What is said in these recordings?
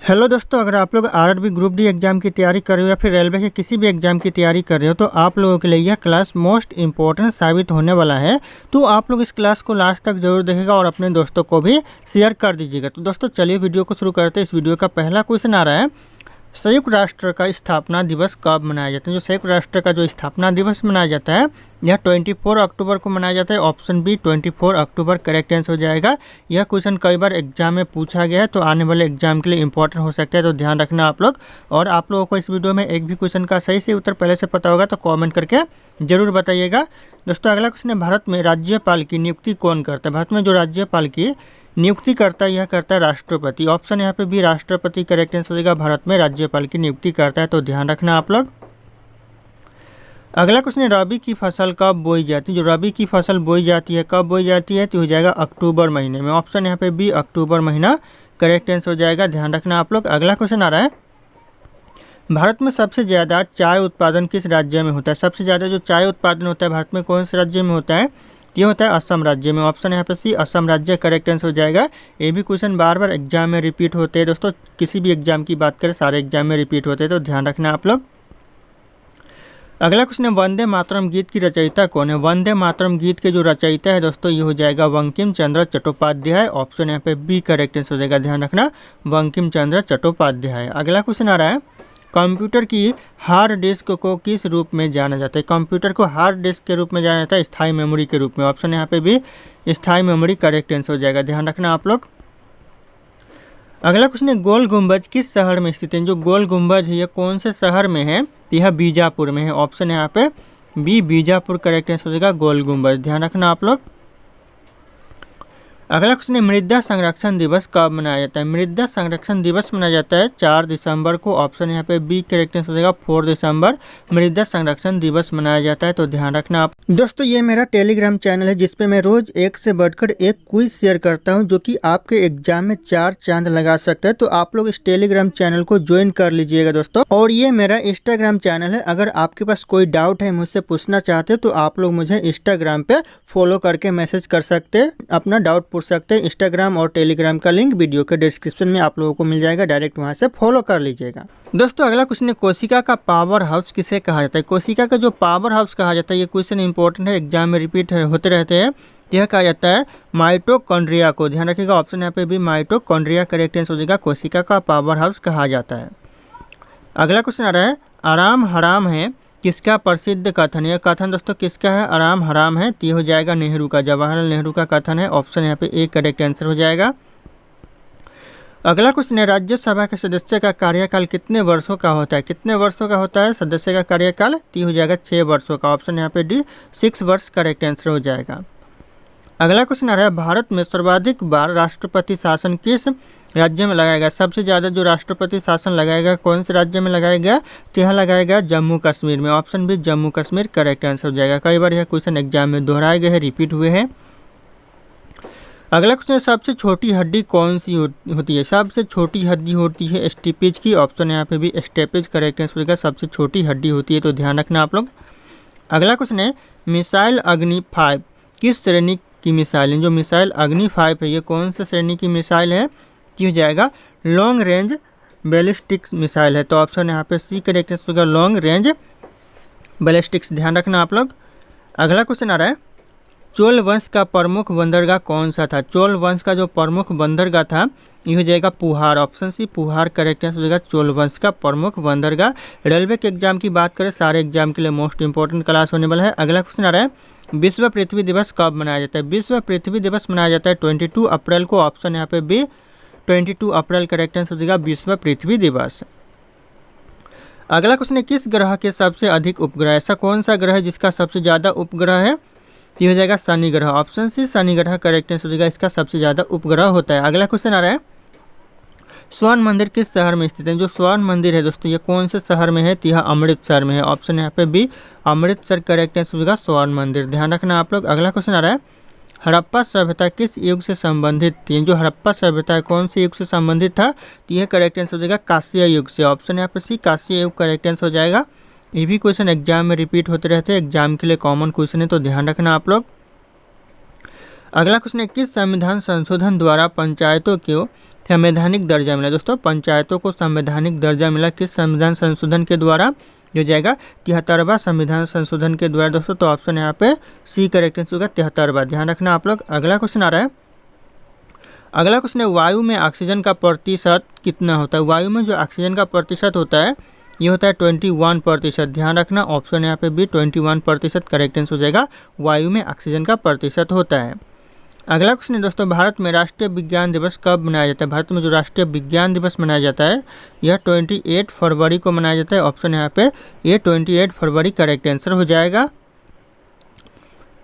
Hello दोस्तों, अगर आप लोग आरआरबी ग्रुप डी एग्जाम की तैयारी कर रहे हो या फिर रेलवे के किसी भी एग्जाम की तैयारी कर रहे हो तो आप लोगों के लिए यह क्लास मोस्ट इंपॉर्टेंट साबित होने वाला है। तो आप लोग इस क्लास को लास्ट तक जरूर देखेगा और अपने दोस्तों को भी शेयर कर दीजिएगा। तो दोस्तों चलिए वीडियो को शुरू करते हैं। इस वीडियो का पहला क्वेश्चन आ रहा है, संयुक्त राष्ट्र का स्थापना दिवस कब मनाया जाता है। जो संयुक्त राष्ट्र का जो स्थापना दिवस मनाया जाता है यह 24 अक्टूबर को मनाया जाता है। ऑप्शन बी 24 अक्टूबर करेक्ट आंसर हो जाएगा। यह क्वेश्चन कई बार एग्जाम में पूछा गया है तो आने वाले एग्जाम के लिए इंपॉर्टेंट हो सकता है, तो ध्यान रखना आप लोग। और आप लोगों को इस वीडियो में एक भी क्वेश्चन का सही से उत्तर पहले से पता होगा तो कॉमेंट करके जरूर बताइएगा। दोस्तों अगला क्वेश्चन है, भारत में राज्यपाल की नियुक्ति कौन करता है। भारत में जो राज्यपाल की नियुक्ति करता है यह करता है राष्ट्रपति। ऑप्शन यहाँ पे भी राष्ट्रपति करेक्ट आंसर हो जाएगा। भारत में राज्यपाल की नियुक्ति करता है, तो ध्यान रखना आप लोग। अगला क्वेश्चन है, रबी की फसल कब बोई जाती है। जो रबी की फसल बोई जाती है कब बोई जाती है तो हो जाएगा अक्टूबर महीने में। ऑप्शन यहाँ पे बी अक्टूबर महीना करेक्ट आंसर हो जाएगा, ध्यान रखना आप लोग। अगला क्वेश्चन आ रहा है, भारत में सबसे ज़्यादा चाय उत्पादन किस राज्य में होता है। सबसे ज़्यादा जो चाय उत्पादन होता है भारत में कौन से राज्य में होता है, ये होता है असम राज्य में। ऑप्शन यहाँ पे सी असम राज्य करेक्ट आंसर हो जाएगा। ये भी क्वेश्चन बार बार एग्जाम में रिपीट होते हैं दोस्तों, किसी भी एग्जाम की बात करें सारे एग्जाम में रिपीट होते हैं, तो ध्यान रखना आप लोग। अगला क्वेश्चन है, वंदे मातरम गीत की रचयिता कौन है। वंदे मातरम गीत के जो रचयिता है दोस्तों ये हो जाएगा बंकिम चंद्र चट्टोपाध्याय। ऑप्शन यहाँ पे बी करेक्ट आंसर हो जाएगा, ध्यान रखना बंकिम चंद्र चट्टोपाध्याय। अगला क्वेश्चन आ रहा है, कंप्यूटर की हार्ड डिस्क को किस रूप में जाना जाता है। कंप्यूटर को हार्ड डिस्क के रूप में जाना जाता है स्थायी मेमोरी के रूप में। ऑप्शन यहाँ पे भी स्थायी मेमोरी करेक्ट आंसर हो जाएगा, ध्यान रखना आप लोग। अगला क्वेश्चन है, गोल गुंबज किस शहर में स्थित है। जो गोल गुंबज है ये कौन से शहर में है, यह बीजापुर में है। ऑप्शन यहाँ पे बी बीजापुर करेक्ट आंसर हो जाएगा गोल गुंबज, ध्यान रखना आप लोग। अगला क्वेश्चन है, मृदा संरक्षण दिवस कब मनाया जाता है। मृदा संरक्षण दिवस मनाया जाता है 4 दिसंबर को। ऑप्शन यहाँ पे बी करेक्ट आंसर हो जाएगा 4 दिसंबर मृदा संरक्षण दिवस मनाया जाता है, तो ध्यान रखना आप। दोस्तों ये मेरा टेलीग्राम चैनल है जिसपे मैं रोज एक से बढ़कर एक क्विज शेयर करता हूं जो कि आपके एग्जाम में 4 चांद लगा सकता है, तो आप लोग इस टेलीग्राम चैनल को ज्वाइन कर लीजिएगा दोस्तों। और ये मेरा इंस्टाग्राम चैनल है, अगर आपके पास कोई डाउट है मुझसे पूछना चाहते तो आप लोग मुझे इंस्टाग्राम पे फॉलो करके मैसेज कर सकते हैं, अपना डाउट पूछ सकते हैं। इंस्टाग्राम और टेलीग्राम का लिंक वीडियो के डिस्क्रिप्शन में आप लोगों को मिल जाएगा, डायरेक्ट वहां से फॉलो कर लीजिएगा। दोस्तों अगला क्वेश्चन है, कोशिका का पावर हाउस किसे कहा जाता है। कोशिका का जो पावर हाउस कहा जाता है ये क्वेश्चन इंपॉर्टेंट है, एग्जाम में रिपीट होते रहते हैं। यह कहा जाता है माइटोकॉन्ड्रिया को, ध्यान रखिएगा। ऑप्शन यहाँ पे भी माइटोकॉन्ड्रिया करेक्ट आंसर हो जाएगा, कोशिका का पावर हाउस कहा जाता है। अगला क्वेश्चन आ रहा है, आराम हराम है किसका प्रसिद्ध कथन। यह कथन दोस्तों किसका है, आराम हराम है, तो ये हो जाएगा नेहरू का, जवाहरलाल नेहरू का कथन है। ऑप्शन यहाँ पे ए करेक्ट आंसर हो जाएगा। अगला क्वेश्चन है, राज्यसभा के सदस्य का कार्यकाल कितने वर्षों का होता है। कितने वर्षों का होता है सदस्य का कार्यकाल, तो ये हो जाएगा 6 वर्षों का। ऑप्शन यहाँ पे डी 6 वर्ष करेक्ट आंसर हो जाएगा। अगला क्वेश्चन आ रहा है, भारत में सर्वाधिक बार राष्ट्रपति शासन किस राज्य में लगाया गया। सबसे ज़्यादा जो राष्ट्रपति शासन लगाएगा कौन से राज्य में लगाया गया, तो यह लगाया गया जम्मू कश्मीर में। ऑप्शन भी जम्मू कश्मीर करेक्ट आंसर हो जाएगा। कई बार यह क्वेश्चन एग्जाम में दोहराए गए हैं, रिपीट हुए हैं। अगला क्वेश्चन है, सबसे छोटी हड्डी कौन सी होती है। सबसे छोटी हड्डी होती है स्टेपेज की। ऑप्शन यहाँ पे भी स्टेपेज करेक्ट आंसर होगा, सबसे छोटी हड्डी होती है, तो ध्यान रखना आप लोग। अगला क्वेश्चन है, मिसाइल अग्नि 5 किस श्रेणी की मिसाइल है। जो मिसाइल अग्नि 5 है ये कौन से श्रेणी की मिसाइल है, हो जाएगा लॉन्ग रेंज बैलिस्टिक्स मिसाइल है, तो ऑप्शन यहाँ पे सी करेक्ट आंसर होगा लॉन्ग रेंज बैलिस्टिक्स, ध्यान रखना आप लोग। अगला क्वेश्चन आ रहा है, चोल वंश का प्रमुख बंदरगाह कौन सा था। चोल वंश का जो प्रमुख बंदरगाह था ये हो जाएगा पुहार। ऑप्शन सी पुहार करेक्ट आंसर हो जाएगा चोल वंश का प्रमुख बंदरगाह। रेलवे के एग्जाम की बात करें सारे एग्जाम के लिए मोस्ट इंपॉर्टेंट क्लास होने वाला है। अगला क्वेश्चन आ रहा है, विश्व पृथ्वी दिवस कब मनाया जाता है। विश्व पृथ्वी दिवस मनाया जाता है 22 अप्रैल को। ऑप्शन यहाँ पे बी 22 अप्रैल करेक्ट आंसर हो जाएगा विश्व पृथ्वी दिवस। अगला क्वेश्चन है, किस ग्रह के सबसे अधिक उपग्रह। ऐसा कौन सा ग्रह है जिसका सबसे ज़्यादा उपग्रह है, ये हो जाएगा शनि ग्रह। ऑप्शन सी शनि ग्रह करेक्ट आंसर हो जाएगा, इसका सबसे ज़्यादा उपग्रह होता है। अगला क्वेश्चन आ रहा है, स्वर्ण मंदिर किस शहर में स्थित है। जो स्वर्ण मंदिर है दोस्तों ये कौन से शहर में है, तो यह अमृतसर में है। ऑप्शन यहाँ पे बी अमृतसर करेक्ट आंसर होगा स्वर्ण मंदिर, ध्यान रखना आप लोग। अगला क्वेश्चन आ रहा है, हड़प्पा सभ्यता किस युग से संबंधित थी। जो हड़प्पा सभ्यता है कौन से युग से संबंधित था, तो यह करेक्ट आंसर हो जाएगा कांस्य युग से। ऑप्शन यहाँ पे सी कांस्य युग करेक्ट आंसर हो जाएगा। ये भी क्वेश्चन एग्जाम में रिपीट होते रहते हैं, एग्जाम के लिए कॉमन क्वेश्चन है, तो ध्यान रखना आप लोग। अगला क्वेश्चन है, किस संविधान संशोधन द्वारा पंचायतों को संवैधानिक दर्जा मिला। दोस्तों पंचायतों को संवैधानिक दर्जा मिला किस संविधान संशोधन के द्वारा, जो जाएगा 73वां संविधान संशोधन के द्वारा। दोस्तों तो ऑप्शन यहाँ पे सी करेक्ट आंसर होगा 73वां, ध्यान रखना आप लोग। अगला क्वेश्चन आ रहा है, अगला क्वेश्चन है वायु में ऑक्सीजन का प्रतिशत कितना होता है। वायु में जो ऑक्सीजन का प्रतिशत होता है ये होता है 21%, ध्यान रखना। ऑप्शन यहाँ पे भी 21% करेक्ट आंसर हो जाएगा, वायु में ऑक्सीजन का प्रतिशत होता है। अगला क्वेश्चन है दोस्तों, भारत में राष्ट्रीय विज्ञान दिवस कब मनाया जाता है। भारत में जो राष्ट्रीय विज्ञान दिवस मनाया जाता है यह 28 फरवरी को मनाया जाता है। ऑप्शन यहाँ पे ये 28 फरवरी करेक्ट आंसर हो जाएगा।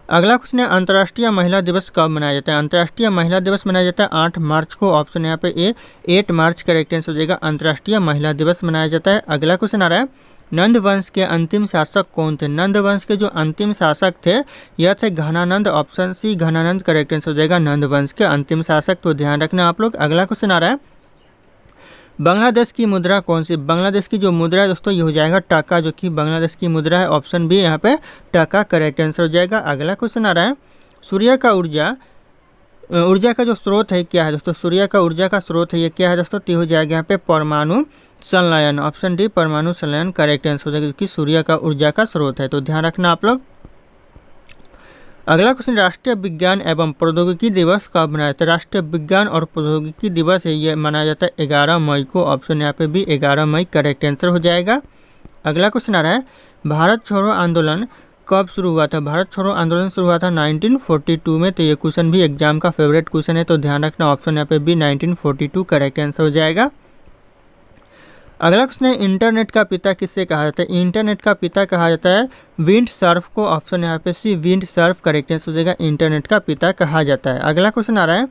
अगला क्वेश्चन है, अंतर्राष्ट्रीय महिला दिवस कब मनाया जाता है। अंतर्राष्ट्रीय महिला दिवस मनाया जाता है 8 मार्च को। ऑप्शन यहाँ पे ए 8 मार्च करेक्ट आंसर हो जाएगा, अंतर्राष्ट्रीय महिला दिवस मनाया जाता है। अगला क्वेश्चन आ रहा है, नंद वंश के अंतिम शासक कौन थे। नंद वंश के जो अंतिम शासक थे यह थे Ghananand. Option C Ghananand correct answer हो जाएगा, नंद वंश के अंतिम शासक, तो ध्यान रखना आप लोग। अगला क्वेश्चन आ रहा है, बांग्लादेश की मुद्रा कौन सी। बांग्लादेश की जो मुद्रा है दोस्तों ये हो जाएगा टका, जो कि बांग्लादेश की मुद्रा है। ऑप्शन बी यहाँ पे टका करेक्ट आंसर हो जाएगा। अगला क्वेश्चन आ रहा है, सूर्य का ऊर्जा का जो स्रोत है क्या है दोस्तों। सूर्य का ऊर्जा का स्रोत है ये क्या है दोस्तों, तो हो जाएगा यहाँ पे परमाणु संलयन। ऑप्शन डी परमाणु संलयन करेक्ट आंसर हो जाएगा, जो कि सूर्य का ऊर्जा का स्रोत है, तो ध्यान रखना आप लोग। अगला क्वेश्चन, राष्ट्रीय विज्ञान एवं प्रौद्योगिकी दिवस कब मनाया जाता है। राष्ट्रीय विज्ञान और प्रौद्योगिकी दिवस है ये मनाया जाता है 11 मई को। ऑप्शन यहाँ पे भी 11 मई करेक्ट आंसर हो जाएगा। अगला क्वेश्चन आ रहा है, भारत छोड़ो आंदोलन कब शुरू हुआ था। भारत छोड़ो आंदोलन शुरू हुआ था 1942 में, तो ये क्वेश्चन भी एग्जाम का फेवरेट क्वेश्चन है, तो ध्यान रखना। ऑप्शन यहाँ पे भी 1942 करेक्ट आंसर हो जाएगा। अगला क्वेश्चन है, इंटरनेट का पिता किससे कहा जाता है। इंटरनेट का पिता कहा जाता है विंड सर्फ को। ऑप्शन यहाँ पे सी विंड सर्फ करेक्ट आंसर हो जाएगा, इंटरनेट का पिता कहा जाता है। अगला क्वेश्चन आ रहा है,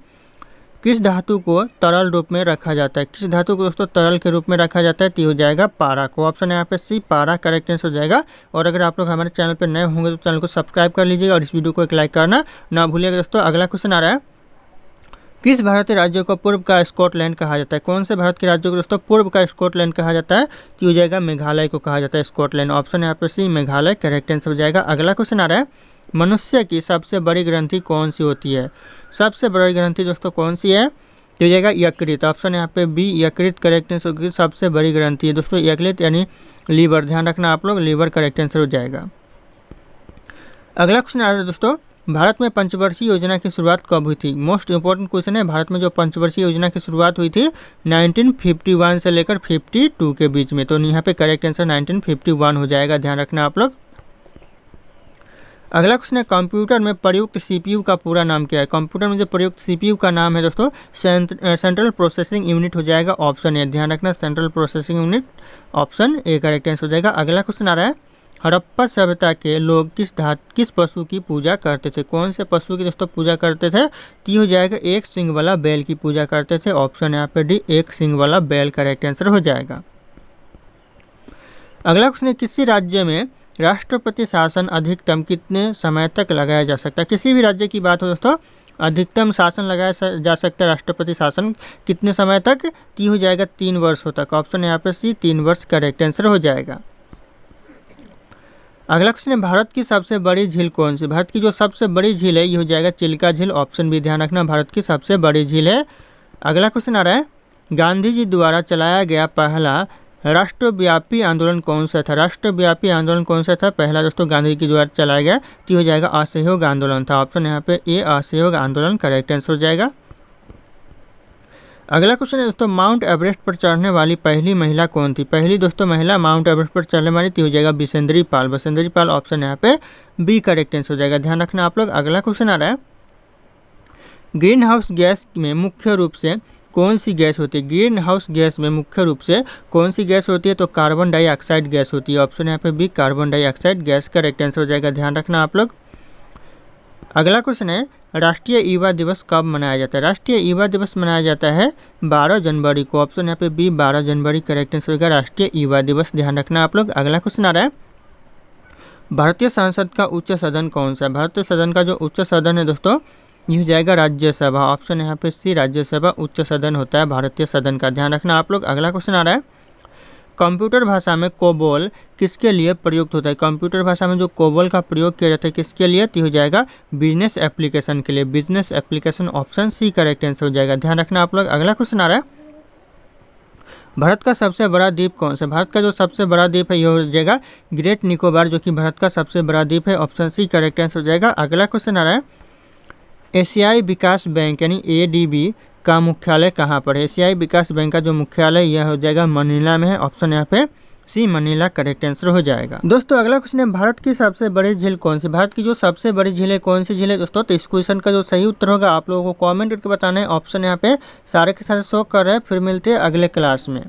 किस धातु को तरल रूप में रखा जाता है। किस धातु को दोस्तों तरल के रूप में रखा जाता है, तो हो जाएगा पारा को। ऑप्शन यहाँ पे सी पारा करेक्ट आंसर हो जाएगा। और अगर आप लोग हमारे चैनल पर नए होंगे तो चैनल को सब्सक्राइब कर लीजिएगा और इस वीडियो को एक लाइक करना ना भूलिएगा दोस्तों। अगला क्वेश्चन आ रहा है, किस भारतीय राज्य को पूर्व का स्कॉटलैंड कहा जाता है। कौन से भारत के राज्यों को दोस्तों पूर्व का स्कॉटलैंड कहा जाता है, तो हो जाएगा मेघालय को कहा जाता है स्कॉटलैंड। ऑप्शन यहाँ पे सी मेघालय करेक्ट आंसर हो जाएगा। अगला क्वेश्चन आ रहा है, मनुष्य की सबसे बड़ी ग्रंथि कौन सी होती है। सबसे बड़ी ग्रंथि दोस्तों कौन सी है, तो हो जाएगा यकृत। ऑप्शन यहाँ पे बी यकृत करेक्ट आंसर होगी, सबसे बड़ी ग्रंथि है दोस्तों यकृत यानी लीवर, ध्यान रखना आप लोग, लीवर करेक्ट आंसर हो जाएगा। अगला क्वेश्चन आ रहा है दोस्तों, भारत में पंचवर्षीय योजना की शुरुआत कब हुई थी। मोस्ट इंपॉर्टेंट क्वेश्चन है, भारत में जो पंचवर्षीय योजना की शुरुआत हुई थी 1951 से लेकर 52 के बीच में, तो यहाँ पे करेक्ट आंसर 1951 हो जाएगा, ध्यान रखना आप लोग। अगला क्वेश्चन है, कंप्यूटर में प्रयुक्त सीपीयू का पूरा नाम क्या है। कंप्यूटर में जो प्रयुक्त सीपीयू का नाम है दोस्तों सेंट्रल प्रोसेसिंग यूनिट हो जाएगा। ऑप्शन ए, ध्यान रखना central processing unit, option A correct answer हो जाएगा। अगला क्वेश्चन आ रहा है, हड़प्पा सभ्यता के लोग किस पशु की पूजा करते थे। कौन से पशु की दोस्तों पूजा करते थे, तो हो जाएगा एक सिंग वाला बैल की पूजा करते थे। ऑप्शन यहाँ पे डी एक सिंग वाला बैल करेक्ट आंसर हो जाएगा। अगला क्वेश्चन है, किसी राज्य में राष्ट्रपति शासन अधिकतम कितने समय तक लगाया जा सकता है। किसी भी राज्य की बात हो दोस्तों, अधिकतम शासन लगाया जा सकता है राष्ट्रपति शासन कितने समय तक, तो हो जाएगा 3 वर्षों तक। ऑप्शन यहाँ पे सी 3 वर्ष करेक्ट आंसर हो जाएगा। अगला क्वेश्चन है, भारत की सबसे बड़ी झील कौन सी। भारत की जो सबसे बड़ी झील है ये हो जाएगा चिल्का झील। ऑप्शन भी ध्यान रखना, भारत की सबसे बड़ी झील है। अगला क्वेश्चन आ रहा है, गांधी जी द्वारा चलाया गया पहला राष्ट्रव्यापी आंदोलन कौन सा था। राष्ट्रव्यापी आंदोलन कौन सा था पहला दोस्तों गांधी जी के द्वारा चलाया गया, तो हो जाएगा असहयोग आंदोलन था। ऑप्शन यहाँ पे ए असहयोग आंदोलन करेक्ट आंसर हो जाएगा। अगला क्वेश्चन है दोस्तों, माउंट एवरेस्ट पर चढ़ने वाली पहली महिला कौन थी। पहली दोस्तों महिला माउंट एवरेस्ट पर चढ़ने वाली थी हो जाएगा बिसेंद्री पाल। बिसेंद्री पाल ऑप्शन यहाँ पे बी करेक्ट आंसर हो जाएगा, ध्यान रखना आप लोग। अगला क्वेश्चन आ रहा है, ग्रीन हाउस गैस में मुख्य रूप से कौन सी गैस होती है। ग्रीन हाउस गैस में मुख्य रूप से कौन सी गैस होती है, तो कार्बन डाइऑक्साइड गैस होती है। ऑप्शन यहाँ पे B carbon dioxide gas correct answer हो जाएगा, ध्यान रखना आप लोग। अगला क्वेश्चन है, राष्ट्रीय युवा दिवस कब मनाया जाता है। राष्ट्रीय युवा दिवस मनाया जाता है 12 जनवरी को। ऑप्शन यहाँ पे बी 12 जनवरी करेक्ट आंसर होगा, राष्ट्रीय युवा दिवस, ध्यान रखना आप लोग। अगला क्वेश्चन आ रहा है, भारतीय संसद का उच्च सदन कौन सा है। भारतीय सदन का जो उच्च सदन है दोस्तों ये हो जाएगा राज्यसभा। ऑप्शन यहाँ पे सी राज्यसभा उच्च सदन होता है भारतीय सदन का, ध्यान रखना आप लोग। अगला क्वेश्चन आ रहा है, कंप्यूटर भाषा में कोबोल किसके लिए प्रयुक्त होता है? कंप्यूटर भाषा में जो कोबोल का प्रयोग किया जाता है किसके लिए? तो हो जाएगा बिजनेस एप्लीकेशन के लिए। Business application option C correct answer हो जाएगा। ध्यान रखना आप लोग। अगला क्वेश्चन आ रहा है, भारत का सबसे बड़ा द्वीप कौन सा? भारत का जो सबसे बड़ा द्वीप है यह हो जाएगा ग्रेट निकोबार, जो कि भारत का सबसे बड़ा द्वीप है। ऑप्शन सी करेक्ट आंसर हो जाएगा। अगला क्वेश्चन आ रहा है, एशियाई विकास बैंक यानी एडीबी का मुख्यालय कहाँ पर है? एशियाई विकास बैंक का जो मुख्यालय यह हो जाएगा मनीला में है। ऑप्शन यहाँ पे सी मनीला करेक्ट आंसर हो जाएगा। दोस्तों अगला क्वेश्चन है, भारत की सबसे बड़ी झील कौन सी? भारत की जो सबसे बड़ी झील है कौन सी झील है दोस्तों? तो इस क्वेश्चन का जो सही उत्तर होगा आप लोगों को कमेंट करके बताना है। ऑप्शन यहाँ पे सारे के सारे शो कर रहे हैं। फिर मिलते हैं अगले क्लास में।